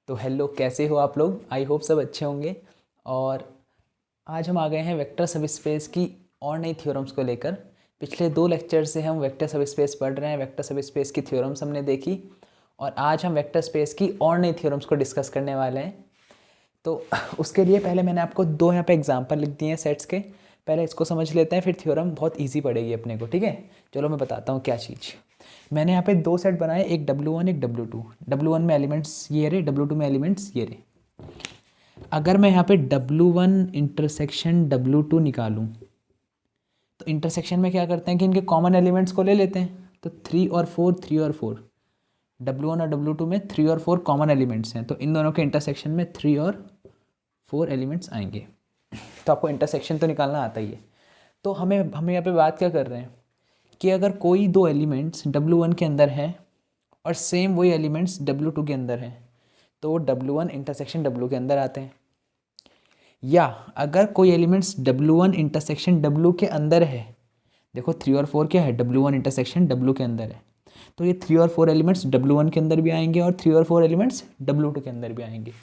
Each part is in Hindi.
तो हेलो, कैसे हो आप लोग? आई होप सब अच्छे होंगे। और आज हम आ गए हैं वेक्टर सब स्पेस की और नई थ्योरम्स को लेकर। पिछले 2 लेक्चर से हम वेक्टर सब स्पेस पढ़ रहे हैं, वेक्टर सब स्पेस की थ्योरम्स हमने देखी और आज हम वेक्टर स्पेस की और नई थ्योरम्स को डिस्कस करने वाले हैं। तो उसके लिए पहले मैंने आपको 2 यहाँ पे एग्जांपल लिख दिए हैं सेट्स के। पहले इसको समझ लेते हैं, फिर थ्योरम बहुत इजी पड़ेगी अपने को, ठीक है। चलो मैं बताता हूँ क्या चीज़। मैंने यहाँ पे 2 सेट बनाए, एक W1 एक W2। W1 में एलिमेंट्स ये रहे, W2 में एलिमेंट्स ये रहे। अगर मैं यहाँ पे W1 इंटरसेक्शन W2 निकालूँ तो इंटरसेक्शन में क्या करते हैं कि इनके कॉमन एलिमेंट्स को ले लेते हैं। तो 3 और 4, 3 और 4, W1 और W2 में 3 और 4 कॉमन एलिमेंट्स हैं, तो इन दोनों के इंटरसेक्शन में 3 और 4 एलिमेंट्स आएंगे। तो आपको इंटरसेक्शन तो निकालना आता ही है। तो हमें यहाँ पे बात क्या कर रहे हैं कि अगर कोई 2 एलिमेंट्स W1 के अंदर हैं और सेम वही एलिमेंट्स W2 के अंदर हैं तो वो W1 इंटरसेक्शन W के अंदर आते हैं। या अगर कोई एलिमेंट्स W1 इंटरसेक्शन W के अंदर है, देखो 3 और 4 क्या है, W1 इंटरसेक्शन W के अंदर है, तो ये 3 और 4 एलिमेंट्स W1 के अंदर भी आएंगे और 3 और 4 एलिमेंट्स W2 के अंदर भी आएंगे।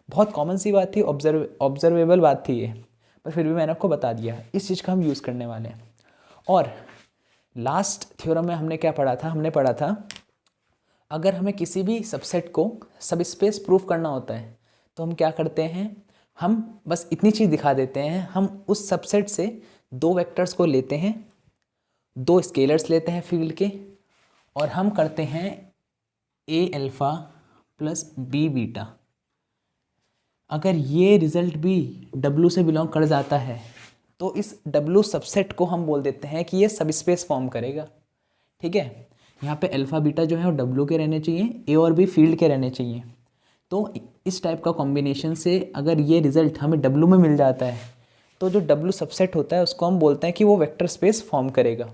बहुत कॉमन सी बात थी, ऑब्जर्वेबल बात थी ये, पर फिर भी मैंने आपको बता दिया। इस चीज़ का हम यूज़ करने वाले हैं। और लास्ट थ्योरम में हमने क्या पढ़ा था? हमने पढ़ा था अगर हमें किसी भी सबसेट को सब स्पेस प्रूफ करना होता है तो हम क्या करते हैं, हम बस इतनी चीज़ दिखा देते हैं, हम उस सबसेट से 2 वेक्टर्स को लेते हैं, 2 स्केलर्स लेते हैं फील्ड के, और हम करते हैं A alpha plus B beta. अगर ये रिजल्ट भी W से बिलोंग कर जाता है तो इस W सबसेट को हम बोल देते हैं कि ये सब स्पेस फॉर्म करेगा, ठीक है। यहाँ पे अल्फ़ा बीटा जो है वो W के रहने चाहिए, A और B फील्ड के रहने चाहिए। तो इस टाइप का कॉम्बिनेशन से अगर ये रिज़ल्ट हमें W में मिल जाता है तो जो W सबसेट होता है उसको हम बोलते हैं कि वो वेक्टर स्पेस फॉर्म करेगा।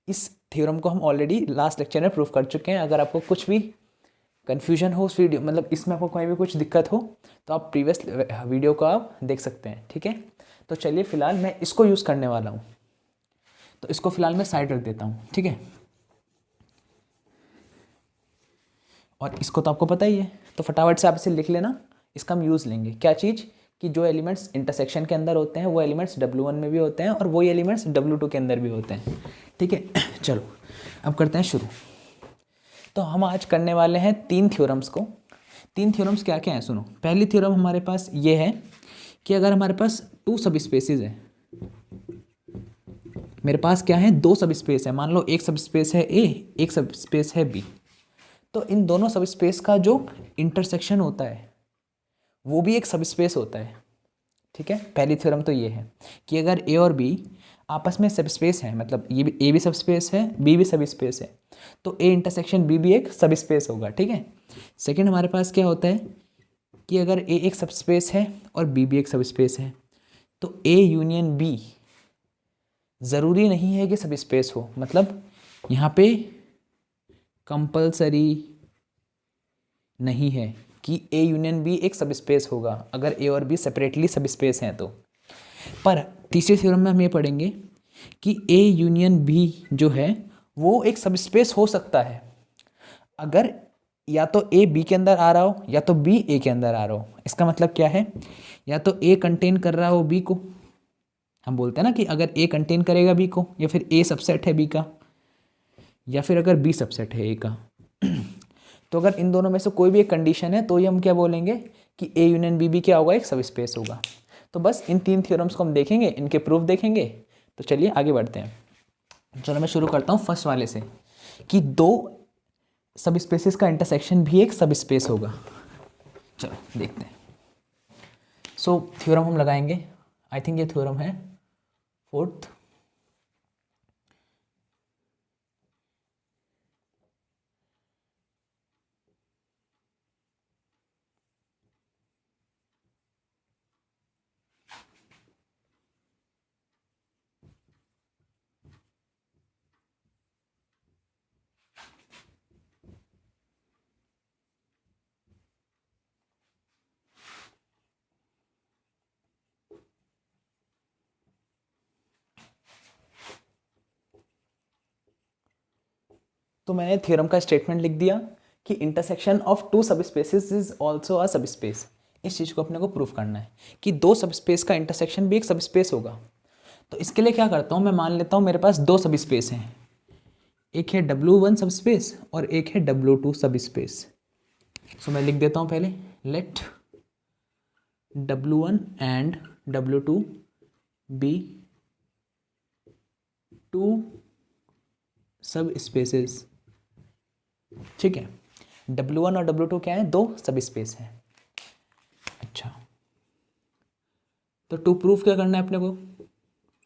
इस थ्योरम को हम ऑलरेडी लास्ट लेक्चर में प्रूव कर चुके हैं। अगर आपको कुछ भी कन्फ्यूजन हो उस वीडियो, मतलब इसमें आपको कोई भी कुछ दिक्कत हो तो आप प्रीवियस वीडियो को आप देख सकते हैं, ठीक है। तो चलिए फ़िलहाल मैं इसको यूज़ करने वाला हूँ, तो इसको फ़िलहाल मैं साइड रख देता हूँ, ठीक है। और इसको तो आपको पता ही है, तो फटाफट से आप इसे लिख लेना। इसका हम यूज़ लेंगे क्या चीज़, कि जो एलिमेंट्स इंटरसेक्शन के अंदर होते हैं वो एलिमेंट्स W1 में भी होते हैं और वही एलिमेंट्स W2 के अंदर भी होते हैं, ठीक है। चलो अब करते हैं शुरू। तो हम आज करने वाले हैं 3 थ्योरम्स को। 3 थ्योरम्स क्या क्या हैं सुनो। पहली थ्योरम हमारे पास ये है कि अगर हमारे पास 2 सब स्पेसेस हैं, मेरे पास क्या है, 2 सब स्पेस है, मान लो एक सब स्पेस है A, एक सब स्पेस है B, तो इन दोनों सब स्पेस का जो इंटरसेक्शन होता है वो भी एक सब स्पेस होता है, ठीक है। पहली थ्योरम तो ये है कि अगर A और B आपस में सब स्पेस है, मतलब ये भी A भी सब स्पेस है, B भी सब स्पेस है, तो A इंटरसेक्शन B भी एक सब स्पेस होगा, ठीक है। सेकंड हमारे पास क्या होता है कि अगर A एक सब स्पेस है और B भी एक सब स्पेस है तो A यूनियन B ज़रूरी नहीं है कि सब स्पेस हो, मतलब यहाँ पे कंपलसरी नहीं है कि A यूनियन B एक सब स्पेस होगा अगर A और B सेपरेटली सब स्पेस हैं तो। पर तीसरे थ्योरम में हम ये पढ़ेंगे कि A यूनियन B जो है वो एक सब स्पेस हो सकता है अगर या तो A B के अंदर आ रहा हो या तो B A के अंदर आ रहा हो। इसका मतलब क्या है, या तो A कंटेन कर रहा हो B को, हम बोलते हैं ना कि अगर A कंटेन करेगा B को, या फिर A सबसेट है B का, या फिर अगर B सबसेट है A का। तो अगर इन दोनों में से कोई भी एक कंडीशन है तो ये हम क्या बोलेंगे कि A यूनियन B भी क्या होगा, एक सब स्पेस होगा। तो बस इन 3 थ्योरम्स को हम देखेंगे, इनके प्रूफ देखेंगे। तो चलिए आगे बढ़ते हैं। चलो मैं शुरू करता हूँ फर्स्ट वाले से कि 2 सब स्पेसिस का इंटरसेक्शन भी एक सब स्पेस होगा। चलो देखते हैं। सो थ्योरम हम लगाएंगे, आई थिंक ये थ्योरम है 4th। तो मैंने थ्योरम का स्टेटमेंट लिख दिया कि इंटरसेक्शन ऑफ टू सब स्पेसिस इज ऑल्सो अ सब स्पेस। इस चीज़ को अपने को प्रूफ करना है कि दो सब स्पेस का इंटरसेक्शन भी एक सब स्पेस होगा। तो इसके लिए क्या करता हूँ, मैं मान लेता हूँ मेरे पास दो सब स्पेस हैं, एक है W1 सब स्पेस और एक है W2 सब स्पेस। सो मैं लिख देता हूँ पहले, let W1 and W2 be two subspaces. ठीक है, W1 और W2 क्या है, दो सब स्पेस हैं। अच्छा, तो टू प्रूफ क्या करना है अपने को,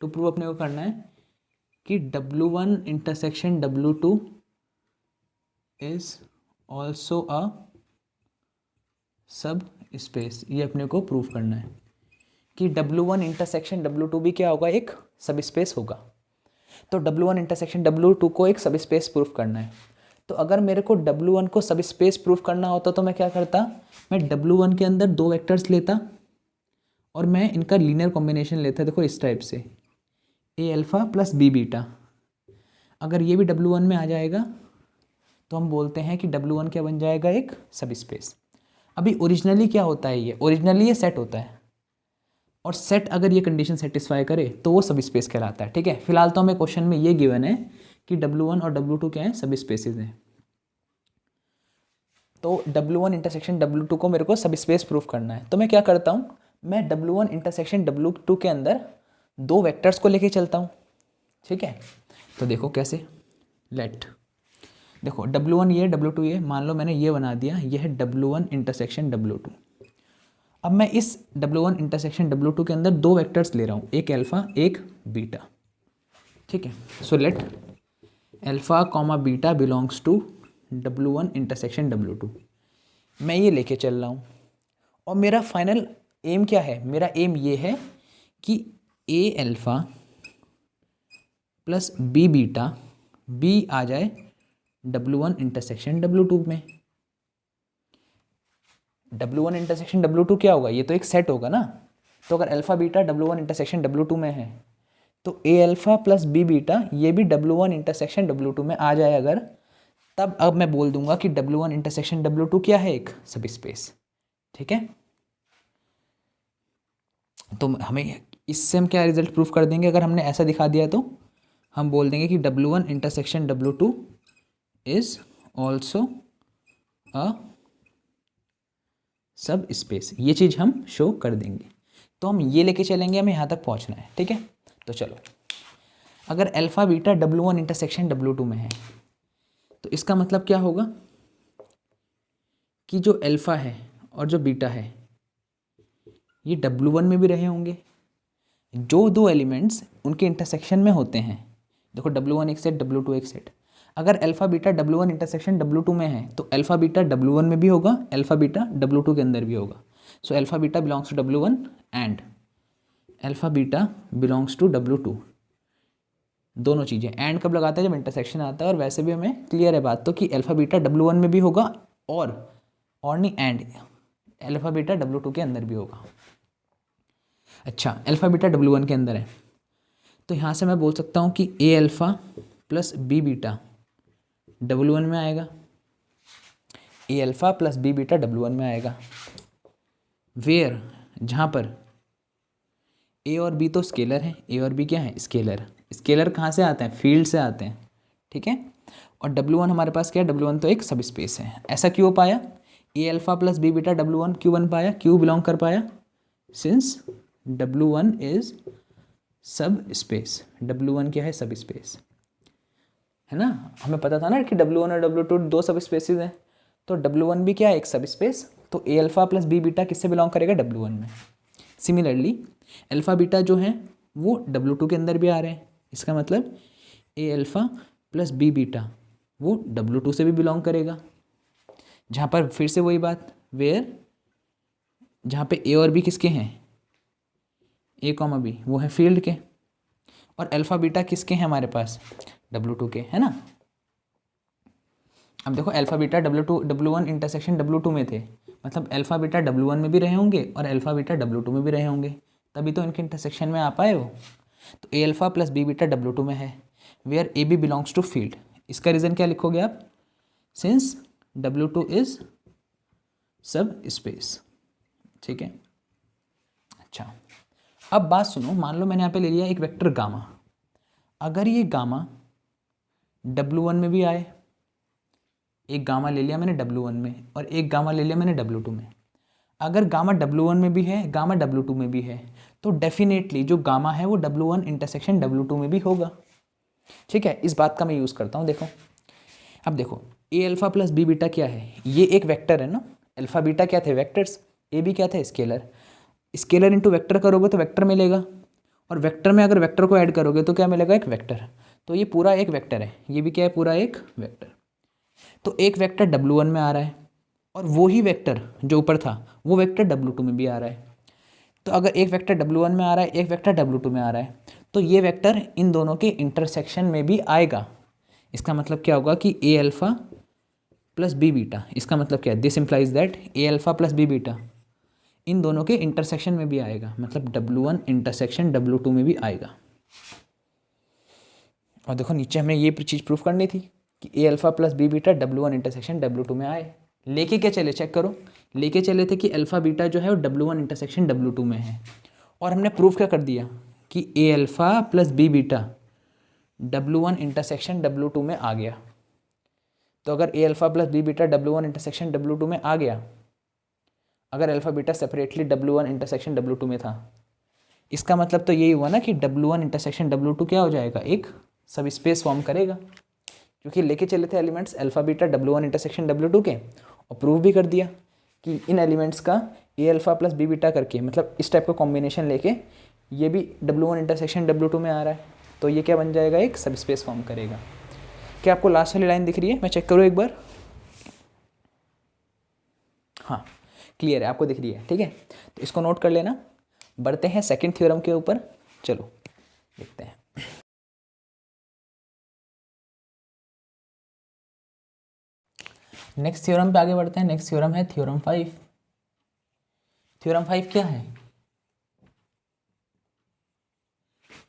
टू प्रूफ अपने को करना है कि W1 intersection W2 is also a सब स्पेस। ये अपने को प्रूफ करना है कि W1 इंटरसेक्शन W2 भी क्या होगा, एक सब स्पेस होगा। तो W1 इंटरसेक्शन W2 को एक सब स्पेस प्रूफ करना है। तो अगर मेरे को W1 को सब स्पेस प्रूफ करना होता तो मैं क्या करता, मैं W1 के अंदर दो वेक्टर्स लेता और मैं इनका लीनियर कॉम्बिनेशन लेता। देखो इस टाइप से, A alpha plus B beta. अगर ये भी W1 में आ जाएगा तो हम बोलते हैं कि W1 क्या बन जाएगा, एक सब स्पेस। अभी ओरिजिनली क्या होता है, ये ओरिजिनली ये सेट होता है, और सेट अगर ये कंडीशन सेटिस्फाई करे तो वो सब स्पेस कहलाता है। ठीक है, फिलहाल तो हमें क्वेश्चन में ये गिवन है कि W1 और W2 क्या है, सब स्पेसेस हैं। तो W1 इंटरसेक्शन W2 को मेरे को सब स्पेस प्रूफ करना है। तो मैं क्या करता हूँ, मैं W1 इंटरसेक्शन W2 के अंदर दो वेक्टर्स को लेके चलता हूँ। ठीक है, तो देखो कैसे, लेट देखो W1 ये, W2 ये, मान लो मैंने ये बना दिया, ये है W1 इंटरसेक्शन W2। अब मैं इस W1 इंटरसेक्शन W2 के अंदर दो वेक्टर्स ले रहा हूँ, एक अल्फ़ा एक बीटा। ठीक है, so let alpha comma beta belongs to W1 intersection W2। मैं ये लेके चल रहा हूँ और मेरा फाइनल एम क्या है, मेरा एम ये है कि A alpha plus B beta B आ जाए W1 इंटरसेक्शन W2 में। W1 इंटरसेक्शन W2 क्या होगा, ये तो एक सेट होगा ना। तो अगर alpha beta W1 intersection W2 में है तो A alpha plus B beta ये भी W1 इंटरसेक्शन W2 में आ जाए अगर, तब अब मैं बोल दूंगा कि W1 इंटरसेक्शन W2 क्या है, एक सब स्पेस। ठीक है, तो हमें इससे हम क्या रिजल्ट प्रूफ कर देंगे, अगर हमने ऐसा दिखा दिया तो हम बोल देंगे कि W1 intersection W2 is also a सब स्पेस। ये चीज़ हम शो कर देंगे। तो हम ये लेके चलेंगे, हमें यहाँ तक पहुँचना है। ठीक है, तो चलो, अगर alpha beta W1 intersection W2 में है तो इसका मतलब क्या होगा कि जो अल्फ़ा है और जो बीटा है ये W1 में भी रहे होंगे। जो दो एलिमेंट्स उनके इंटरसेक्शन में होते हैं, देखो W1 एक सेट, W2 एक सेट। अगर alpha beta W1 intersection W2 में है तो अल्फ़ा बीटा W1 में भी होगा, अल्फ़ा बीटा W2 के अंदर भी होगा। So alpha beta belongs to W1 and alpha beta belongs to W2। दोनों चीज़ें एंड कब लगाते हैं, जब इंटरसेक्शन आता है। और वैसे भी हमें क्लियर है बात तो कि अल्फ़ा बीटा W1 में भी होगा और नहीं एंड अल्फ़ा बीटा W2 के अंदर भी होगा। अच्छा, अल्फ़ा बीटा W1 के अंदर है तो यहाँ से मैं बोल सकता हूँ कि A alpha plus B beta W1 में आएगा, A alpha plus B beta W1 में आएगा। वेयर, जहाँ पर A और B तो स्केलर है, A और B क्या है, स्केलर। स्केलर कहाँ से आते हैं, फील्ड से आते हैं। ठीक है, और W1 हमारे पास क्या है, W1 तो एक सब स्पेस है। ऐसा क्यों पाया, A alpha plus B beta W1 क्यों बन पाया, क्यों बिलोंग कर पाया, सिंस W1 इज सब स्पेस। W1 क्या है, सब स्पेस है ना। हमें पता था ना कि W1 और W2 दो सब स्पेसिस हैं, तो W1 भी क्या है, एक सब स्पेस। तो A alpha plus B beta किससे बिलोंग करेगा, W1 में। सिमिलरली अल्फ़ा बीटा जो है वो W2 के अंदर भी आ रहे हैं। इसका मतलब A alpha plus B beta वो W2 से भी बिलोंग करेगा। जहाँ पर फिर से वही बात, वेयर जहाँ पे A और B किसके हैं, A कॉमा B वो है फील्ड के, और अल्फ़ा बीटा किसके हैं हमारे पास, W2 के, है ना। अब देखो alpha beta W1 intersection W2 में थे, मतलब अल्फ़ा बीटा W1 में भी रहे होंगे और अल्फ़ा बीटा W2 में भी रहे होंगे, तभी तो इनके इंटरसेक्शन में आ पाए वो। तो A alpha plus B beta W2 में है, where AB belongs to field. इसका रीज़न क्या लिखोगे आप, सिंस W2 इज सब स्पेस, ठीक है। अच्छा, अब बात सुनो, मान लो मैंने यहाँ पे ले लिया एक वेक्टर गामा। अगर ये गामा W1 में भी आए, एक गामा ले लिया मैंने W1 में और एक गामा ले लिया मैंने W2 में। अगर गामा W1 में भी है, गामा W2 में भी है, तो डेफिनेटली जो गामा है वो W1 इंटरसेक्शन W2 में भी होगा, ठीक है। इस बात का मैं यूज़ करता हूँ। देखो, अब देखो, ए अल्फ़ा प्लस बी बीटा क्या है, ये एक वेक्टर है ना। अल्फ़ा बीटा क्या थे, वेक्टर्स, ए भी क्या थे, स्केलर। स्केलर इंटू वेक्टर करोगे तो वेक्टर मिलेगा, और वेक्टर में अगर वेक्टर को ऐड करोगे तो क्या मिलेगा, एक वेक्टर। तो ये पूरा एक वेक्टर है, ये भी क्या है, पूरा एक वेक्टर। तो एक वेक्टर W1 में आ रहा है और वो ही वेक्टर जो ऊपर था वो वेक्टर W2 में भी आ रहा है। तो अगर एक वेक्टर W1 में आ रहा है, एक वेक्टर W2 में आ रहा है, तो ये वेक्टर इन दोनों के इंटरसेक्शन में भी आएगा। इसका मतलब क्या होगा कि A alpha plus B beta, इसका मतलब क्या है, this implies that A alpha plus B beta इन दोनों के इंटरसेक्शन में भी आएगा, मतलब W1 इंटरसेक्शन W2 में भी आएगा। और देखो नीचे हमें ये चीज़ प्रूफ करनी थी कि A alpha plus B beta W1 intersection W2 में आए। लेके क्या चले, चेक करो, लेके चले थे कि अल्फ़ा बीटा जो है वो W1 इंटरसेक्शन W2 में है, और हमने प्रूफ क्या कर दिया कि A alpha plus B beta W1 intersection W2 में आ गया। तो अगर A alpha plus B beta W1 intersection W2 में आ गया, अगर alpha beta separately W1 intersection W2 में था, इसका मतलब तो यही हुआ ना कि W1 इंटरसेक्शन W2 क्या हो जाएगा, एक सब स्पेस फॉर्म करेगा, क्योंकि लेके चले the elements alpha beta W1 intersection W2 के, और प्रूव भी कर दिया कि इन एलिमेंट्स का ए अल्फ़ा प्लस बी बीटा करके, मतलब इस टाइप का कॉम्बिनेशन लेके ये भी W1 इंटरसेक्शन W2 में आ रहा है, तो ये क्या बन जाएगा, एक सब स्पेस फॉर्म करेगा। क्या आपको लास्ट वाली लाइन दिख रही है, मैं चेक करूँ एक बार, हाँ क्लियर है, आपको दिख रही है, ठीक है। तो इसको नोट कर लेना। बढ़ते हैं सेकंड थ्योरम के ऊपर, चलो देखते हैं। नेक्स्ट थ्योरम पे आगे बढ़ते हैं। नेक्स्ट थ्योरम है थ्योरम 5। थ्योरम 5 क्या है,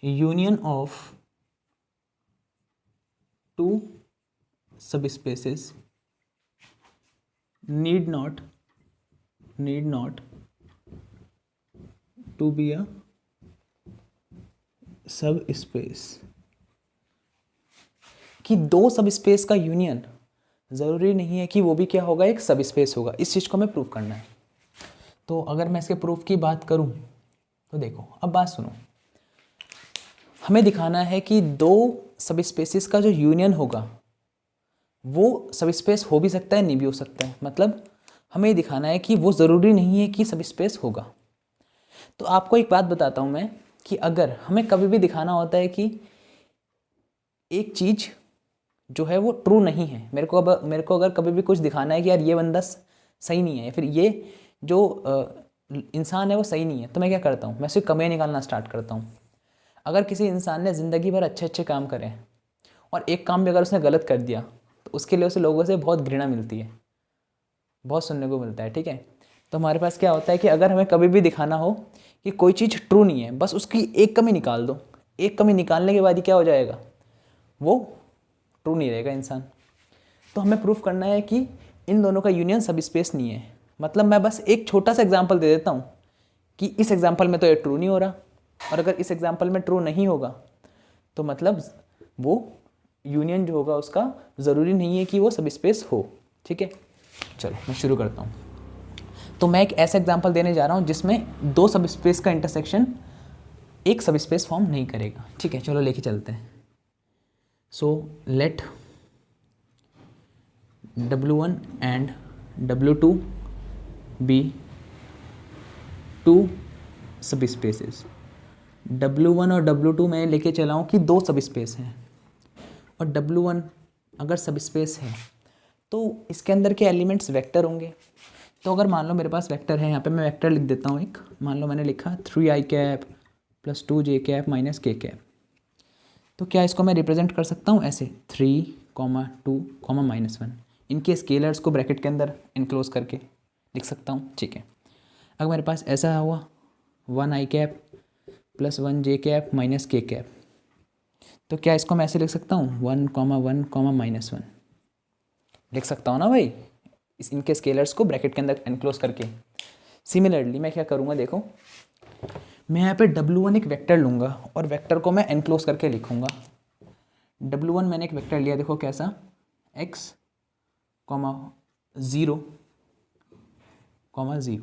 यूनियन ऑफ टू सब spaces need not to be a सब स्पेस, कि दो सब स्पेस का यूनियन ज़रूरी नहीं है कि वो भी क्या होगा, एक सब स्पेस होगा। इस चीज़ को हमें प्रूव करना है। तो अगर मैं इसके प्रूफ की बात करूं तो देखो, अब बात सुनो, हमें दिखाना है कि दो सब स्पेसिस का जो यूनियन होगा वो सब स्पेस हो भी सकता है, नहीं भी हो सकता है। मतलब हमें दिखाना है कि वो ज़रूरी नहीं है कि सब स्पेस होगा। तो आपको एक बात बताता हूँ मैं, कि अगर हमें कभी भी दिखाना होता है कि एक चीज़ जो है वो ट्रू नहीं है, मेरे को अगर कभी भी कुछ दिखाना है कि यार ये बंदा सही नहीं है, या फिर ये जो इंसान है वो सही नहीं है, तो मैं क्या करता हूँ, मैं सिर्फ कमियाँ निकालना स्टार्ट करता हूँ। अगर किसी इंसान ने ज़िंदगी भर अच्छे अच्छे काम करे और एक काम भी अगर उसने गलत कर दिया, तो उसके लिए उसे लोगों से बहुत घृणा मिलती है, बहुत सुनने को मिलता है, ठीक है। तो हमारे पास क्या होता है कि अगर हमें कभी भी दिखाना हो कि कोई चीज़ ट्रू नहीं है, बस उसकी एक कमी निकाल दो, एक कमी निकालने के बाद ही क्या हो जाएगा, वो ट्रू नहीं रहेगा इंसान। तो हमें प्रूफ करना है कि इन दोनों का यूनियन सब स्पेस नहीं है। मतलब मैं बस एक छोटा सा एग्जांपल दे देता हूँ कि इस एग्जांपल में तो ये ट्रू नहीं हो रहा, और अगर इस एग्जांपल में ट्रू नहीं होगा तो मतलब वो यूनियन जो होगा उसका ज़रूरी नहीं है कि वो सब स्पेस हो, ठीक है। चलो मैं शुरू करता हूँ। तो मैं एक ऐसा एग्जांपल देने जा रहा हूँ जिसमें दो सब स्पेस का इंटरसेक्शन एक सब स्पेस फॉर्म नहीं करेगा, ठीक है। चलो लेके चलते हैं। So let W1 and W2 be two subspaces. W1 और W2 में लेके चला हूँ कि दो सब स्पेस हैं, और W1 अगर सब स्पेस है तो इसके अंदर के एलिमेंट्स वेक्टर होंगे। तो अगर मान लो मेरे पास वेक्टर है, यहाँ पे मैं वेक्टर लिख देता हूँ एक, मान लो मैंने लिखा 3i cap plus 2j cap minus k cap. तो क्या इसको मैं रिप्रेजेंट कर सकता हूँ ऐसे 3, 2, -1, इनके स्केलर्स को ब्रैकेट के अंदर इनक्लोज करके लिख सकता हूँ, ठीक है। अगर मेरे पास ऐसा हुआ 1i cap plus 1j cap minus k cap, तो क्या इसको मैं ऐसे लिख सकता हूँ 1, 1, -1 लिख सकता हूँ ना भाई, इनके स्केलर्स को ब्रैकेट के अंदर एनक्लोज करके। सिमिलरली मैं क्या करूँगा, देखो मैं यहाँ पे W1 एक वेक्टर लूँगा और वेक्टर को मैं एनक्लोज करके लिखूँगा। W1 मैंने एक वेक्टर लिया, देखो कैसा, x, 0, 0।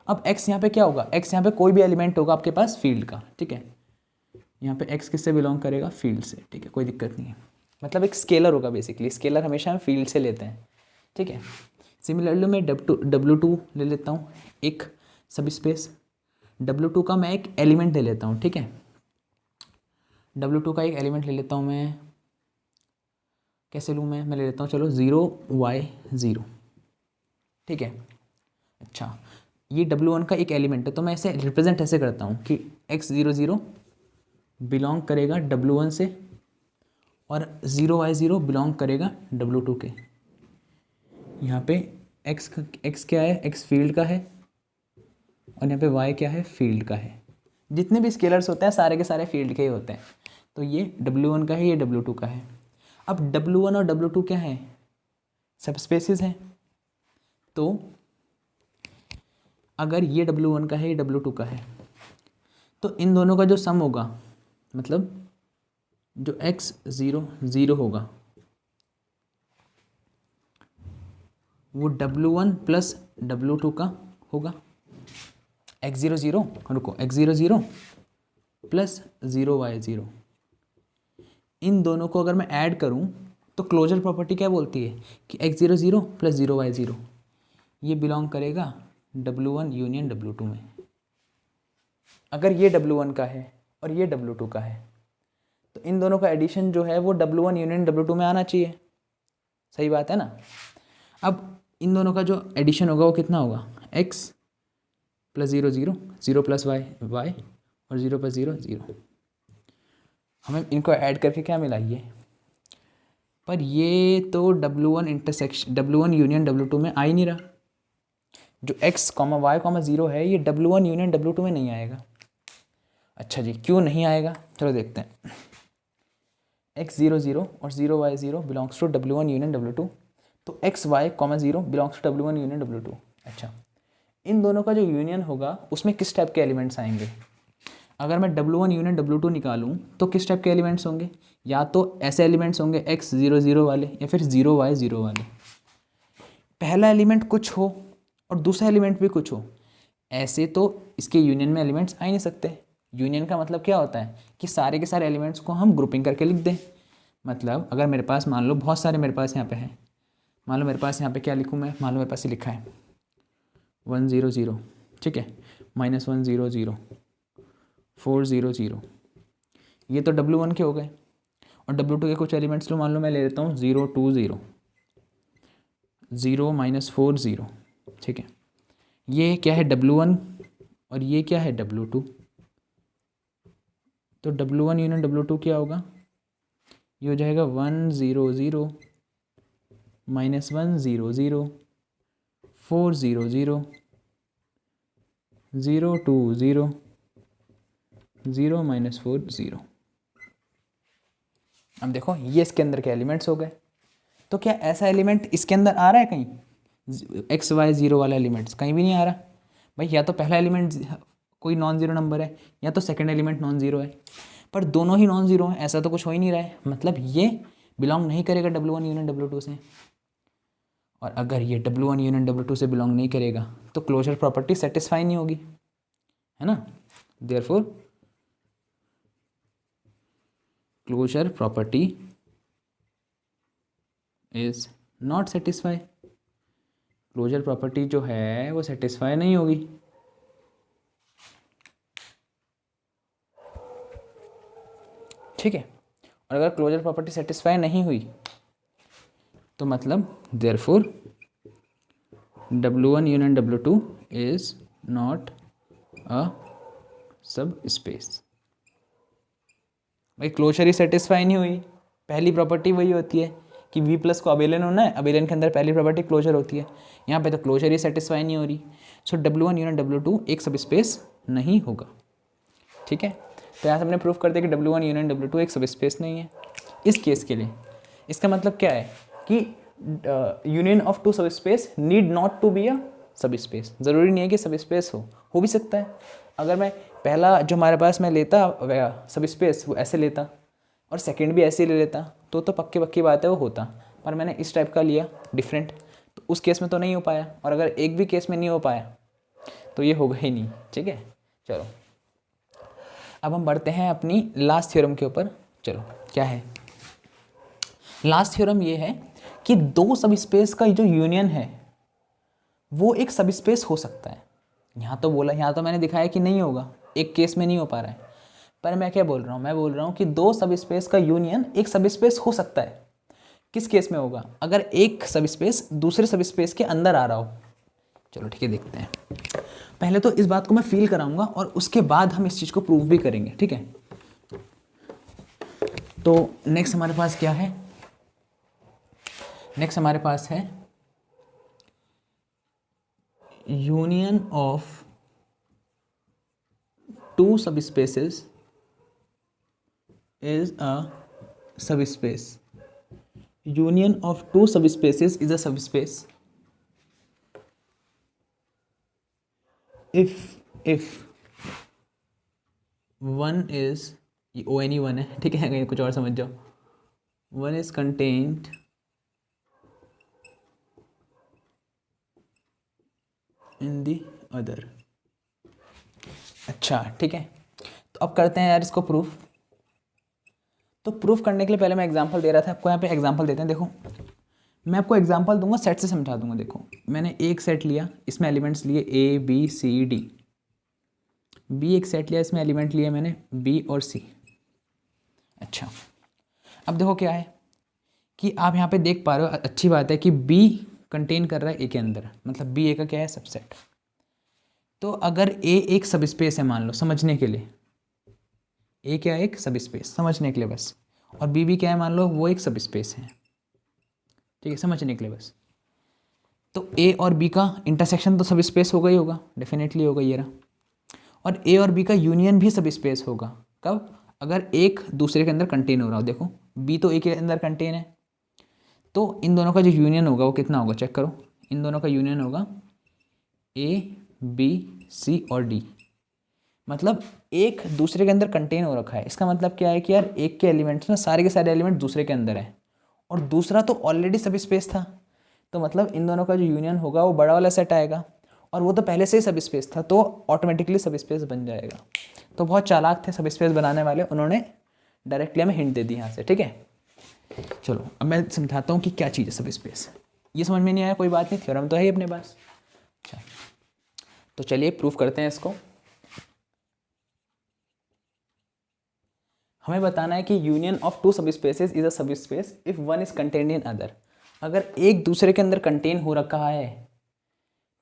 अब x यहाँ पे क्या होगा, x यहाँ पे कोई भी एलिमेंट होगा आपके पास फील्ड का, ठीक है। यहाँ पे x किससे बिलोंग करेगा, फील्ड से, ठीक है, कोई दिक्कत नहीं है। मतलब एक स्केलर होगा बेसिकली, स्केलर हमेशा हम फील्ड से लेते हैं, ठीक है। सिमिलरली मैं W2 ले लेता हूँ एक सब स्पेस, W2 का मैं एक एलिमेंट ले लेता हूँ, ठीक है। W2 का एक एलिमेंट ले लेता हूँ मैं, कैसे लूँ मैं ले लेता हूँ, चलो 0y0, ठीक है। अच्छा, ये W1 का एक एलिमेंट है, तो मैं इसे रिप्रेजेंट ऐसे करता हूँ कि x00 बिलोंग करेगा W1 से और 0y0 बिलोंग करेगा W2 के। यहाँ पे x क्या है, x फील्ड का है और यहाँ पे y क्या है, फील्ड का है। जितने भी स्केलर्स होते हैं सारे के सारे फील्ड के ही होते हैं। तो ये W1 का है, ये W2 का है। अब W1 और W2 क्या है, सब स्पेसिस हैं। तो अगर ये W1 का है, ये W2 का है, तो इन दोनों का जो सम होगा, मतलब जो x00 होगा वो W1 प्लस W2 का होगा। x00 रुको, x00 प्लस 0y0, इन दोनों को अगर मैं ऐड करूं तो क्लोजर प्रॉपर्टी क्या बोलती है कि x00 प्लस 0y0 ये बिलोंग करेगा W1 यूनियन W2 में। अगर ये W1 का है और ये W2 का है तो इन दोनों का एडिशन जो है वो W1 यूनियन W2 में आना चाहिए, सही बात है ना। अब इन दोनों का जो एडिशन होगा वो कितना होगा, x प्लस 0 प्लस y और 0 प्लस 0। हमें इनको ऐड करके क्या मिला ये, पर ये तो W1 यूनियन W2 में आ ही नहीं रहा। जो x, y, 0 है ये W1 यूनियन W2 में नहीं आएगा। अच्छा जी, क्यों नहीं आएगा, चलो देखते हैं। x00 और 0y0 belongs to W1 union W2, तो xy, 0 belongs to W1 union W2। अच्छा, इन दोनों का जो यूनियन होगा उसमें किस टाइप के एलिमेंट्स आएंगे। अगर मैं W1 यूनियन W2 निकालूं तो किस टाइप के एलिमेंट्स होंगे, या तो ऐसे एलिमेंट्स होंगे x00 वाले या फिर 0y0 वाले। पहला एलिमेंट कुछ हो और दूसरा एलिमेंट भी कुछ हो, ऐसे तो इसके यूनियन में एलिमेंट्स आ ही नहीं सकते। यूनियन का मतलब क्या होता है कि सारे के सारे एलिमेंट्स को हम ग्रुपिंग करके लिख दें। मतलब अगर मेरे पास मान लो बहुत सारे मेरे पास यहाँ पे हैं, मान लो मेरे पास यहाँ पे क्या लिखूँ मैं, मान लो मेरे पास ये लिखा है 100, ठीक है, -100, 400, ये तो W1 के हो गए। और W2 के कुछ एलिमेंट्स लो, मान लो मैं ले लेता हूँ 020, 0 - 40, ठीक है। ये क्या है, W1 और ये क्या है, W2। तो W1 यूनियन W2 क्या होगा, ये हो जाएगा 100, -100, 400, 020, 0 - 40। अब देखो ये इसके अंदर के एलिमेंट्स हो गए। तो क्या ऐसा एलिमेंट इसके अंदर आ रहा है कहीं, XY0 वाला एलिमेंट्स कहीं भी नहीं आ रहा भाई। या तो पहला एलिमेंट कोई नॉन ज़ीरो नंबर है या तो सेकंड एलिमेंट नॉन ज़ीरो है, पर दोनों ही नॉन ज़ीरो हैं, ऐसा तो कुछ हो ही नहीं रहा है। मतलब ये बिलोंग नहीं करेगा W1 यूनियन W2 से। और अगर ये W1 यूनियन W2 से बिलोंग नहीं करेगा तो क्लोजर प्रॉपर्टी सेटिस्फाई नहीं होगी, है ना। Therefore closure property is not satisfy. Closure property जो है वो सेटिस्फाई नहीं होगी। ठीक है, और अगर क्लोजर प्रॉपर्टी सेटिस्फाई नहीं हुई तो मतलब therefore W1 union W2 is not a सब स्पेस। भाई क्लोजर ही सेटिस्फाई नहीं हुई। पहली प्रॉपर्टी वही होती है कि V प्लस को अबेलियन होना है, अबेलियन के अंदर पहली प्रॉपर्टी क्लोजर होती है। यहाँ पे तो क्लोजर ही सेटिस्फाई नहीं हो रही, सो W1 यूनियन W2 एक सब स्पेस नहीं होगा। ठीक है, तो यहाँ से हमने प्रूफ कर दिया कि W1 यूनियन W2 एक सब स्पेस नहीं है। इस केस के लिए इसका मतलब क्या है कि union of two subspace need not to be a subspace, ज़रूरी नहीं है कि सब स्पेस हो भी सकता है। अगर मैं पहला जो हमारे पास मैं लेता सब स्पेस वो ऐसे लेता और सेकंड भी ऐसे ही ले लेता तो पक्की पक्की बात है वो होता, पर मैंने इस टाइप का लिया डिफरेंट, तो उस केस में तो नहीं हो पाया, और अगर एक भी केस में नहीं हो पाया तो ये होगा ही नहीं। ठीक है, चलो अब हम बढ़ते हैं अपनी लास्ट थ्योरम के ऊपर। चलो क्या है लास्ट थ्योरम? ये है कि दो सब स्पेस का जो यूनियन है वो एक सब स्पेस हो सकता है। यहाँ तो बोला, यहाँ तो मैंने दिखाया कि नहीं होगा, एक केस में नहीं हो पा रहा है, पर मैं क्या बोल रहा हूँ, मैं बोल रहा हूँ कि दो सब स्पेस का यूनियन एक सब स्पेस हो सकता है। किस केस में होगा? अगर एक सब स्पेस दूसरे सब स्पेस के अंदर आ रहा हो। चलो ठीक है, देखते हैं। पहले तो इस बात को मैं फील कराऊंगा और उसके बाद हम इस चीज़ को प्रूव भी करेंगे। ठीक है, तो नेक्स्ट हमारे पास क्या है? नेक्स्ट हमारे पास है यूनियन ऑफ टू सब स्पेसेस इज अ सब स्पेस। यूनियन ऑफ टू सब स्पेसेस इज अ सब स्पेस if one is, ये ओ एन ई वन है, ठीक है, कहीं कुछ और समझ जाओ, one is contained in the other. अच्छा ठीक है, तो अब करते हैं यार इसको प्रूफ। तो प्रूफ करने के लिए पहले मैं एग्जांपल दे रहा था आपको, यहाँ पे एग्जांपल देते हैं। देखो मैं आपको एग्जांपल दूंगा, सेट से समझा दूंगा। देखो मैंने एक सेट लिया, इसमें एलिमेंट्स लिए A B C D. B एक सेट लिया, इसमें एलिमेंट लिए मैंने बी और सी। अच्छा अब देखो क्या है कि आप यहाँ पे देख पा रहे हो, अच्छी बात है कि बी कंटेन कर रहा है ए के अंदर, मतलब बी ए का क्या है? सबसेट। तो अगर ए एक सब स्पेस है, मान लो समझने के लिए, ए क्या है? एक सब स्पेस, समझने के लिए बस। और बी भी क्या है? मान लो वो एक सब स्पेस है, ठीक है, समझने के लिए बस। तो ए और बी का इंटरसेक्शन तो सब स्पेस होगा ही होगा, डेफिनेटली होगा ये रहा। और ए और बी का यूनियन भी सब स्पेस होगा। कब? अगर एक दूसरे के अंदर कंटेन हो रहा हो। देखो बी तो ए के अंदर कंटेन है, तो इन दोनों का जो यूनियन होगा वो कितना होगा? चेक करो, इन दोनों का यूनियन होगा ए बी सी और डी। मतलब एक दूसरे के अंदर कंटेन हो रखा है, इसका मतलब क्या है कि यार एक के एलिमेंट्स ना, सारे के सारे एलिमेंट दूसरे के अंदर है, और दूसरा तो ऑलरेडी सब स्पेस था। तो मतलब इन दोनों का जो यूनियन होगा वो बड़ा वाला सेट आएगा, और वो तो पहले से ही सब स्पेस था, तो ऑटोमेटिकली सब स्पेस बन जाएगा। तो बहुत चालाक थे सब स्पेस बनाने वाले, उन्होंने डायरेक्टली हमें हिंट दे दी यहाँ से। ठीक है, चलो अब मैं समझाता हूँ कि क्या चीज़ है सब स्पेस। ये समझ में नहीं आया कोई बात नहीं, थ्योरम तो है ही अपने पास। अच्छा तो चलिए प्रूफ करते हैं इसको। हमें बताना है कि यूनियन ऑफ टू सब स्पेसेस इज अ सब space if one is contained in other. अगर एक दूसरे के अंदर कंटेन हो रखा है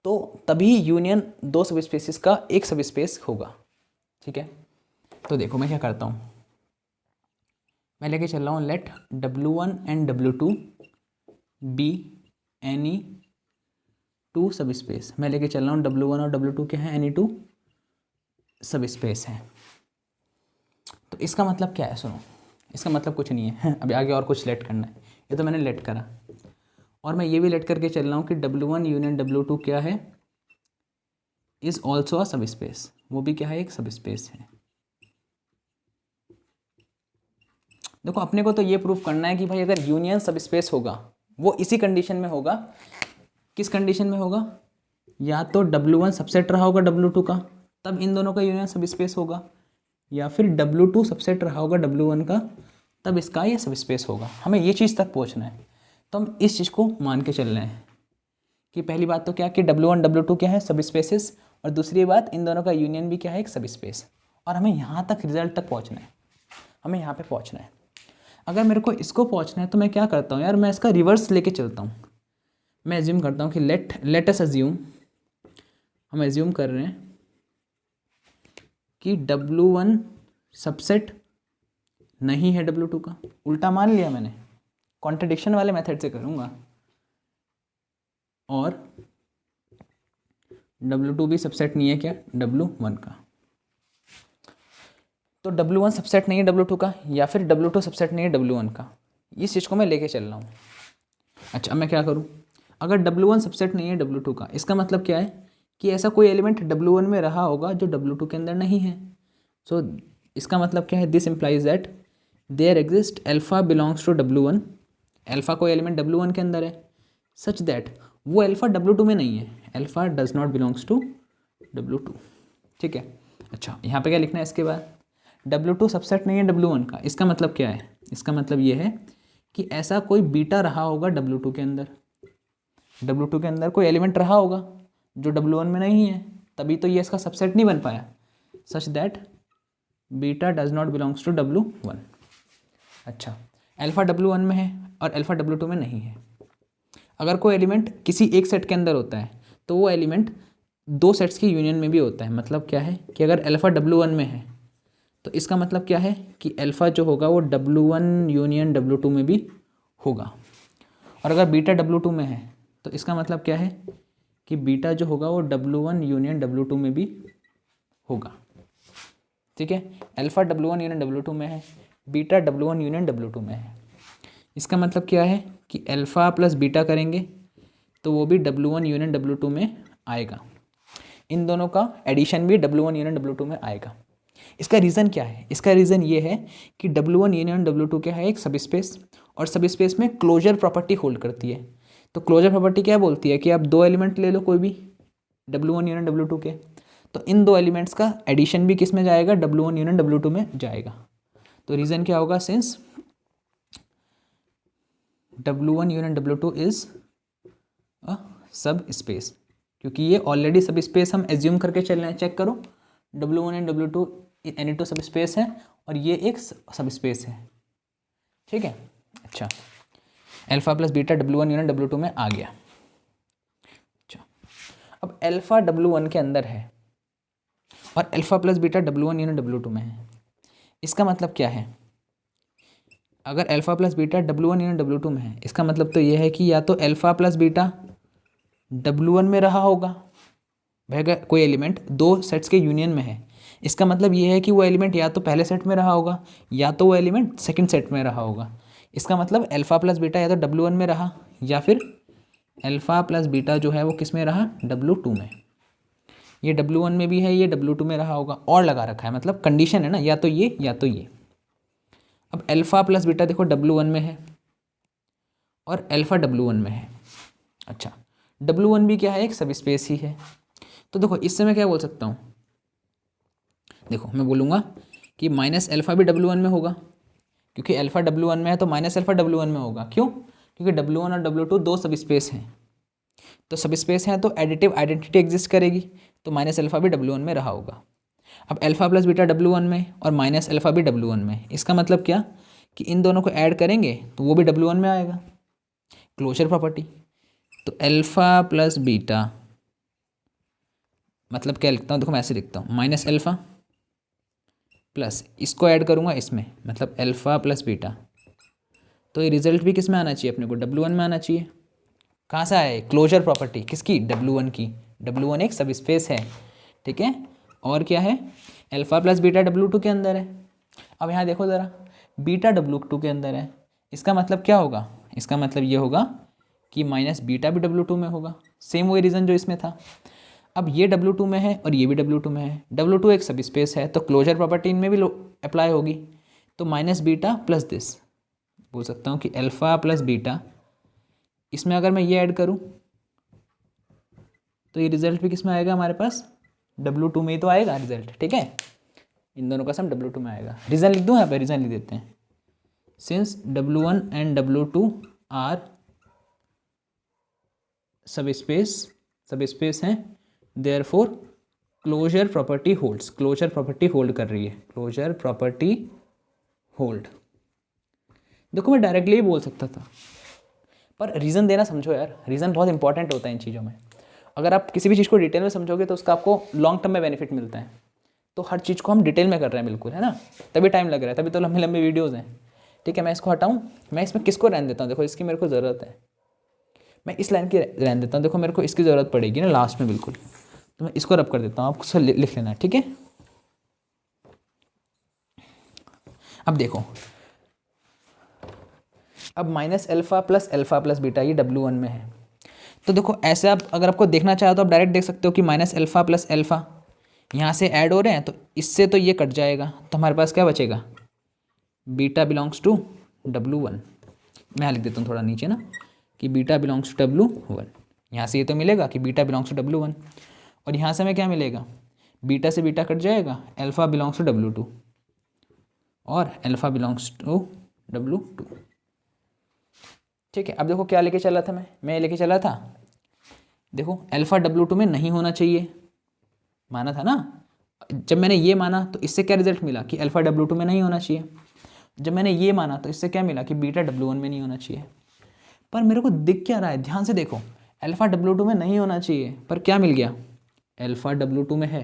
तो तभी यूनियन दो सब स्पेसिस का एक सब स्पेस होगा। ठीक है, तो देखो मैं क्या करता हूँ, मैं लेके चल रहा हूँ let W1 and W2 be any two subspace. मैं लेके चल रहा हूँ W1 और W2 क्या है? एनी टू सब स्पेस है। तो इसका मतलब क्या है? सुनो, इसका मतलब कुछ नहीं है अभी आगे और कुछ लेट करना है, ये तो मैंने लेट करा, और मैं ये भी लेट करके चल रहा हूँ कि W1 यूनियन W2 क्या है? इज ऑल्सो अ सब स्पेस। वो भी क्या है? एक सब स्पेस है। देखो अपने को तो ये प्रूफ करना है कि भाई अगर यूनियन सब स्पेस होगा वो इसी कंडीशन में होगा। किस कंडीशन में होगा? या तो W1 सबसेट रहा होगा W2 का, तब इन दोनों का यूनियन सब स्पेस होगा, या फिर W2 सबसेट रहा होगा W1 का, तब इसका ये सब स्पेस होगा। हमें ये चीज़ तक पहुंचना है, तो हम इस चीज़ को मान के चल रहे हैं कि पहली बात तो क्या कि W1 W2 क्या है? सब स्पेसेस, और दूसरी बात इन दोनों का यूनियन भी क्या है? एक सब स्पेस। और हमें यहाँ तक रिजल्ट तक पहुँचना है, हमें यहाँ पे पहुँचना है। अगर मेरे को इसको पहुँचना है तो मैं क्या करता हूँ यार, मैं इसका रिवर्स लेके चलता हूँ। मैं एज्यूम करता हूँ कि लेट अस अज्यूम, हम एज्यूम कर रहे हैं कि W1 सबसेट नहीं है W2 का। उल्टा मान लिया मैंने, कॉन्ट्रडिक्शन वाले मेथड से करूँगा। और W2 भी सबसेट नहीं है क्या? W1 का। तो W1 सबसेट नहीं है W2 का, या फिर W2 सबसेट नहीं है W1 का। इस चीज़ को मैं लेके चल रहा हूँ। अच्छा, अब मैं क्या करूँ, अगर W1 सबसेट नहीं है W2 का, इसका मतलब क्या है कि ऐसा कोई एलिमेंट W1 में रहा होगा जो W2 के अंदर नहीं है। सो इसका मतलब क्या है, this implies that there exist alpha belongs to W1, alpha कोई एलिमेंट W1 के अंदर है, सच दैट वो अल्फा W2 में नहीं है, alpha does not belongs to W2। ठीक है। अच्छा, यहाँ पे क्या लिखना है इसके बाद, W2 सबसेट नहीं है W1 का, इसका मतलब क्या है, इसका मतलब ये है कि ऐसा कोई बीटा रहा होगा W2 के अंदर, W2 के अंदर कोई एलिमेंट रहा होगा जो W1 में नहीं है, तभी तो ये इसका सबसेट नहीं बन पाया, such that beta does not belongs to W1। अच्छा, अल्फा W1 में है और अल्फा W2 में नहीं है। अगर कोई एलिमेंट किसी एक सेट के अंदर होता है तो वो एलिमेंट दो सेट्स की यूनियन में भी होता है। मतलब क्या है कि अगर अल्फा W1 में है तो इसका मतलब क्या है कि अल्फा जो होगा वो W1 यूनियन W2 में भी होगा, और अगर बीटा W2 में है तो इसका मतलब क्या है कि बीटा जो होगा वो W1 यूनियन W2 में भी होगा। ठीक है, अल्फा W1 यूनियन W2 में है, बीटा W1 यूनियन W2 में है। इसका मतलब क्या है कि अल्फा प्लस बीटा करेंगे तो वो भी W1 यूनियन W2 में आएगा, इन दोनों का एडिशन भी W1 यूनियन W2 में आएगा। इसका रीज़न क्या है, इसका रीज़न ये है कि W1 यूनियन W2 क्या है, एक सब स्पेस, और सब स्पेस में क्लोजर प्रॉपर्टी होल्ड करती है। तो क्लोजर प्रॉपर्टी क्या बोलती है कि आप दो एलिमेंट ले लो कोई भी W1 यूनियन W2 के, तो इन दो एलिमेंट्स का एडिशन भी किस में जाएगा, W1 यूनियन W2 में जाएगा। तो रीज़न क्या होगा, since W1 union W2 is a सब स्पेस, क्योंकि ये ऑलरेडी सब स्पेस हम एज्यूम करके चल रहे हैं। चेक करो, W1 and W2 any two सब स्पेस है और ये एक सब स्पेस है। ठीक है। अच्छा, alpha plus beta W1 union W2 में आ गया। अच्छा, अब अल्फा W1 के अंदर है और alpha plus beta W1 union W2 में है। इसका मतलब क्या है, अगर alpha plus beta W1 union W2 में है, इसका मतलब तो ये है कि या तो अल्फा प्लस बीटा W1 में रहा होगा, भाई अगर कोई एलिमेंट दो सेट्स के यूनियन में है, इसका मतलब ये है कि वो एलिमेंट या तो पहले सेट में रहा होगा या तो वो एलिमेंट सेकंड सेट में रहा होगा। इसका मतलब अल्फा प्लस बीटा या तो W1 में रहा या फिर अल्फा प्लस बीटा जो है वो किस में रहा, W2 में। ये W1 में भी है, ये W2 में रहा होगा, और लगा रखा है, मतलब कंडीशन है ना, या तो ये या तो ये। अब अल्फा प्लस बीटा देखो W1 में है और अल्फा W1 में है। अच्छा, W1 भी क्या है, एक सब स्पेस ही है। तो देखो इससे मैं क्या बोल सकता हूँ, देखो मैं बोलूँगा कि माइनस अल्फा भी W1 में होगा, क्योंकि अल्फा W1 में है तो माइनस अल्फा W1 में होगा। क्यों, क्योंकि W1 और W2 दो सब स्पेस हैं, तो सब स्पेस हैं तो एडिटिव आइडेंटिटी एग्जिस्ट करेगी, तो माइनस अल्फा भी W1 में रहा होगा। अब अल्फा प्लस बीटा W1 में और माइनस अल्फा भी W1 में, इसका मतलब क्या कि इन दोनों को ऐड करेंगे तो वो भी W1 में आएगा, क्लोजर प्रॉपर्टी। तो अल्फा प्लस बीटा मतलब क्या लिखता हूँ, देखो मैं ऐसे लिखता हूँ, माइनस अल्फा प्लस इसको ऐड करूँगा इसमें, मतलब अल्फा प्लस बीटा, तो ये रिजल्ट भी किस में आना चाहिए अपने को, W1 में आना चाहिए। कहाँ से आए, क्लोजर प्रॉपर्टी किसकी, W1 की। W1 एक सब स्पेस है, ठीक है। और क्या है, अल्फा प्लस बीटा W2 के अंदर है। अब यहाँ देखो ज़रा, बीटा W2 के अंदर है, इसका मतलब क्या होगा, इसका मतलब ये होगा कि माइनस बीटा भी W2 में होगा, सेम वही रीज़न जो इसमें था। अब ये W2 में है और ये भी W2 में है, W2 एक सब स्पेस है तो क्लोजर प्रॉपर्टी इनमें भी अप्लाई होगी, तो माइनस बीटा प्लस दिस, बोल सकता हूँ कि अल्फा प्लस बीटा, इसमें अगर मैं ये ऐड करूँ तो ये रिजल्ट भी किस में आएगा हमारे पास, W2 में ही तो आएगा रिजल्ट। ठीक है, इन दोनों का सम W2 में आएगा। रीज़न लिख दूँ, यहाँ पे रीज़न लिख देते हैं, since W1 and W2 are subspace हैं, therefore closure property holds, closure property hold कर रही है, क्लोजर प्रॉपर्टी होल्ड। देखो मैं डायरेक्टली ही बोल सकता था, पर रीज़न देना समझो यार, रीज़न बहुत इंपॉर्टेंट होता है इन चीज़ों में। अगर आप किसी भी चीज़ को डिटेल में समझोगे तो उसका आपको लॉन्ग टर्म में बेनिफिट मिलता है। तो हर चीज़ को हम डिटेल में कर रहे हैं बिल्कुल, है ना, तभी टाइम लग रहा है, तभी तो लंबी लंबी वीडियोज़ हैं। ठीक है, मैं इसको हटाऊँ, मैं इसमें किसको रहने देता हूँ, देखो इसकी मेरे को ज़रूरत है, मैं इस लाइन की रहने देता हूँ, देखो मेरे को इसकी ज़रूरत पड़ेगी ना लास्ट में बिल्कुल, तो मैं इसको रब कर देता हूँ, आप उसको लिख लेना। ठीक है, अब देखो अब माइनस अल्फ़ा प्लस बीटा ये W1 में है। तो देखो ऐसे आप अगर आपको देखना चाहो तो आप डायरेक्ट देख सकते हो कि माइनस अल्फ़ा प्लस अल्फ़ा यहाँ से ऐड हो रहे हैं, तो इससे तो ये कट जाएगा, तो हमारे पास क्या बचेगा, बीटा बिलोंग्स टू W1। मैं यहाँ लिख देता हूँ थोड़ा नीचे ना कि बीटा बिलोंग्स टू W1। यहाँ से ये तो मिलेगा कि बीटा बिलोंग्स टू W1, और यहाँ से हमें क्या मिलेगा, बीटा से बीटा कट जाएगा, अल्फ़ा बिलोंग्स टू W2 और अल्फ़ा बिलोंग्स टू W2। ठीक है, अब देखो क्या लेके चला था मैं लेके चला था, देखो अल्फ़ा W2 में नहीं होना चाहिए, माना था ना। जब मैंने ये माना तो इससे क्या रिजल्ट मिला कि अल्फ़ा W2 में नहीं होना चाहिए। जब मैंने ये माना तो इससे क्या मिला कि बीटा W1 में नहीं होना चाहिए। पर मेरे को दिख क्या रहा है, ध्यान से देखो, अल्फ़ा W2 में नहीं होना चाहिए, पर क्या मिल गया, अल्फ़ा W2 में है।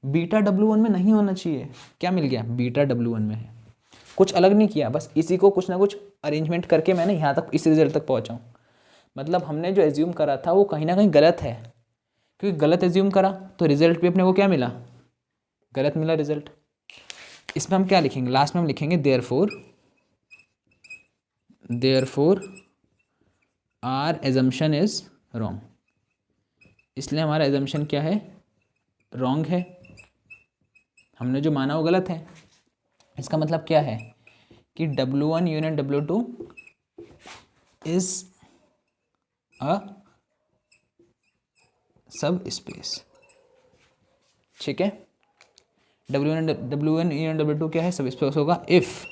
बीटा W1 में नहीं होना चाहिए, क्या मिल गया, बीटा W1 में है। कुछ अलग नहीं किया, बस इसी को कुछ ना कुछ अरेंजमेंट करके मैंने यहाँ तक इस रिजल्ट तक पहुँचा हूँ। मतलब हमने जो एज्यूम करा था वो कहीं ना कहीं गलत है, क्योंकि गलत एज्यूम करा तो रिजल्ट भी अपने को क्या मिला, गलत मिला रिजल्ट। इसमें हम क्या लिखेंगे, लास्ट में हम लिखेंगे therefore our assumption is wrong. इसलिए हमारा एजम्पशन क्या है, रॉन्ग है, हमने जो माना वो गलत है। इसका मतलब क्या है कि W1 union W2 is a सब स्पेस। ठीक है, W1 यूनियन W2 क्या है, सब स्पेस होगा इफ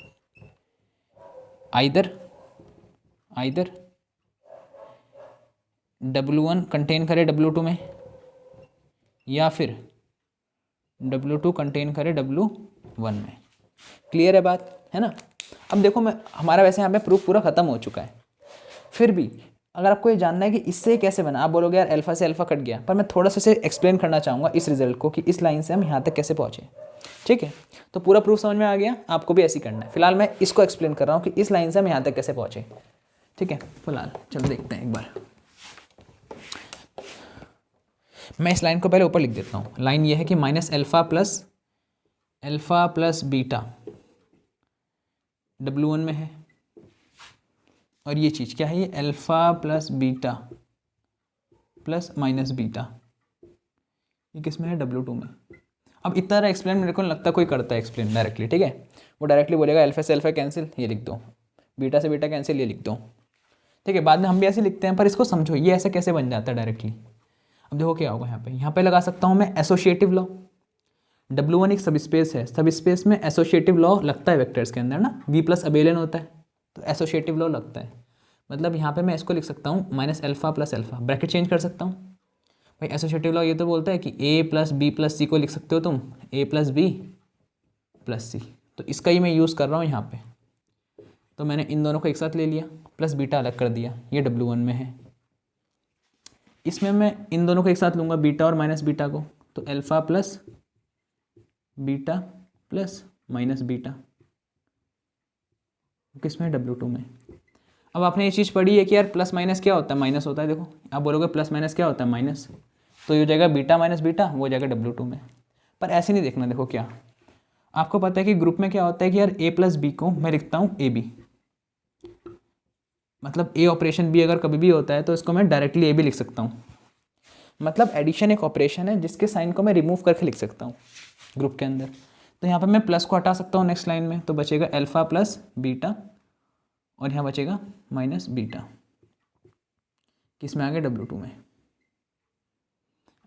आइदर W1 कंटेन करे W2 में, या फिर W2 कंटेन करे W1 में। क्लियर है बात, है ना। अब देखो हमारा वैसे यहाँ पे प्रूफ पूरा खत्म हो चुका है, फिर भी अगर आपको ये जानना है कि इससे कैसे बना, आप बोलोगे यार अल्फा से अल्फा कट गया, पर मैं थोड़ा सा इसे एक्सप्लेन करना चाहूँगा इस रिजल्ट को कि इस लाइन से हम यहाँ तक कैसे पहुँचे। ठीक है, तो पूरा प्रूफ समझ में आ गया, आपको भी ऐसे ही करना है। फिलहाल मैं इसको एक्सप्लेन कर रहा हूँ कि इस लाइन से हम यहाँ तक कैसे पहुँचे। ठीक है, फिलहाल चलो देखते हैं एक बार। मैं इस लाइन को पहले ऊपर लिख देता हूँ। लाइन ये है कि minus alpha plus beta W1 में है, और ये चीज़ क्या है, ये alpha plus beta plus minus beta, ये किस में है, W2 में। अब इतना सारा एक्सप्लेन मेरे को नहीं लगता कोई करता है एक्सप्लेन डायरेक्टली। ठीक है, वो डायरेक्टली बोलेगा अल्फ़ा से अल्फ़ा कैंसिल, ये लिख दो, बीटा से बीटा कैंसिल, ये लिख दो। ठीक है, बाद में हम भी ऐसे लिखते हैं, पर इसको समझो ये ऐसे कैसे बन जाता है डायरेक्टली। अब देखो क्या होगा, यहाँ पे लगा सकता हूँ मैं एसोसिएटिव लॉ। W1 एक सब स्पेस है, सब स्पेस में एसोसिएटिव लॉ लगता है वेक्टर्स के अंदर ना, V प्लस अबेलियन होता है, तो एसोसिएटिव लॉ लगता है। मतलब यहाँ पे मैं इसको लिख सकता हूँ minus alpha plus alpha, bracket change कर सकता हूँ भाई। एसोसिएटिव लॉ ये तो बोलता है कि A plus B plus C को लिख सकते हो तुम A plus B plus C, तो इसका ही मैं यूज़ कर रहा हूँ यहाँ पे। तो मैंने इन दोनों को एक साथ ले लिया, प्लस बीटा अलग कर दिया, ये W1 में है। इसमें मैं इन दोनों को एक साथ लूँगा, बीटा और माइनस बीटा को, तो alpha plus beta plus minus beta किसमें, W2 में। अब आपने ये चीज़ पढ़ी है कि यार प्लस माइनस क्या होता है, माइनस होता है। देखो आप बोलोगे प्लस माइनस क्या होता है, माइनस, तो ये हो जाएगा बीटा माइनस बीटा, वो हो जाएगा W2 में। पर ऐसे नहीं देखना, देखो क्या आपको पता है कि ग्रुप में क्या होता है कि यार A प्लस बी को मैं लिखता हूँ AB, मतलब A ऑपरेशन B अगर कभी भी होता है तो इसको मैं डायरेक्टली AB लिख सकता हूँ। मतलब एडिशन एक ऑपरेशन है जिसके साइन को मैं रिमूव करके लिख सकता हूँ ग्रुप के अंदर। तो यहाँ पर मैं प्लस को हटा सकता हूँ नेक्स्ट लाइन में, तो बचेगा अल्फ़ा प्लस बीटा, और यहाँ बचेगा माइनस बीटा, किस में आ गया, W2 में।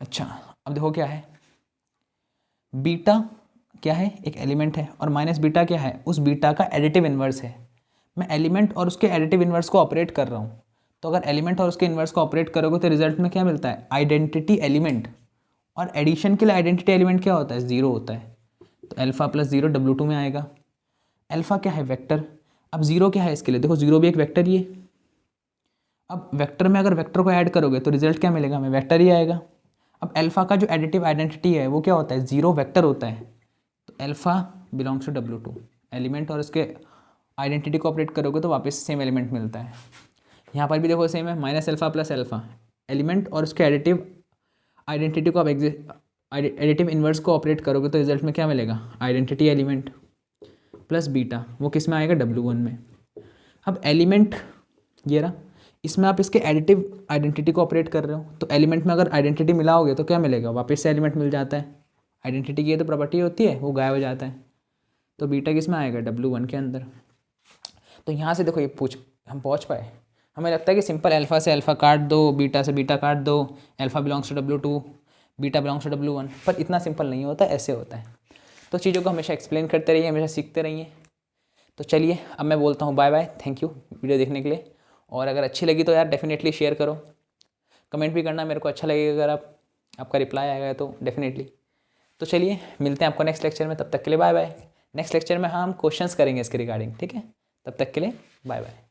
अच्छा, अब देखो क्या है, बीटा क्या है, एक एलिमेंट है, और माइनस बीटा क्या है, उस बीटा का एडिटिव इन्वर्स है। मैं एलिमेंट और उसके एडिटिव इन्वर्स को ऑपरेट कर रहा हूँ, तो अगर एलिमेंट और उसके इन्वर्स को ऑपरेट करोगे तो रिजल्ट में क्या मिलता है, आइडेंटिटी एलिमेंट। और एडिशन के लिए आइडेंटिटी एलिमेंट क्या होता है, 0 होता है, तो अल्फ़ा प्लस 0 W2 में आएगा। अल्फ़ा क्या है, वेक्टर। अब 0 क्या है इसके लिए, देखो 0 भी एक वेक्टर ही है। अब वेक्टर में अगर वेक्टर को ऐड करोगे तो रिजल्ट क्या मिलेगा, हमें वेक्टर ही आएगा। अब अल्फ़ा का जो एडिटिव आइडेंटिटी है वो क्या होता है, 0 वेक्टर होता है, तो alpha belongs to W2। Element और उसके आइडेंटिटी को ऑपरेट करोगे तो वापस सेम एलिमेंट मिलता है। यहाँ पर भी देखो सेम है, minus alpha plus alpha, element और उसके एडिटिव आइडेंटिटी को आप एडिटिव इन्वर्स को ऑपरेट करोगे तो रिजल्ट में क्या मिलेगा, आइडेंटिटी एलिमेंट प्लस बीटा, वो किस में आएगा, W1 में। अब एलिमेंट ये रहा, इसमें आप इसके एडिटिव आइडेंटिटी को ऑपरेट कर रहे हो, तो एलिमेंट में अगर आइडेंटिटी मिलाओगे तो क्या मिलेगा, वापस से एलिमेंट मिल जाता है। आइडेंटिटी की ये तो प्रॉपर्टी होती है, वो गायब हो जाता है। तो बीटा किसमें आएगा, W1 के अंदर। तो यहाँ से देखो ये हम पहुँच पाए। हमें लगता है कि सिंपल अल्फ़ा से अल्फ़ा काट दो, बीटा से बीटा काट दो, alpha belongs to W2, beta belongs to W1, पर इतना सिंपल नहीं होता, ऐसे होता है। तो चीज़ों को हमेशा एक्सप्लेन करते रहिए, हमेशा सीखते रहिए। तो चलिए अब मैं बोलता हूँ bye bye, thank you video देखने के लिए। और अगर अच्छी लगी तो यार डेफिनेटली शेयर करो, कमेंट भी करना, मेरे को अच्छा लगेगा अगर आपका रिप्लाई आएगा तो डेफिनेटली। तो चलिए मिलते हैं आपको नेक्स्ट लेक्चर में, तब तक के लिए बाय बाय। नेक्स्ट लेक्चर में हम क्वेश्चंस करेंगे इसके रिगार्डिंग, ठीक है। तब तक के लिए बाय बाय।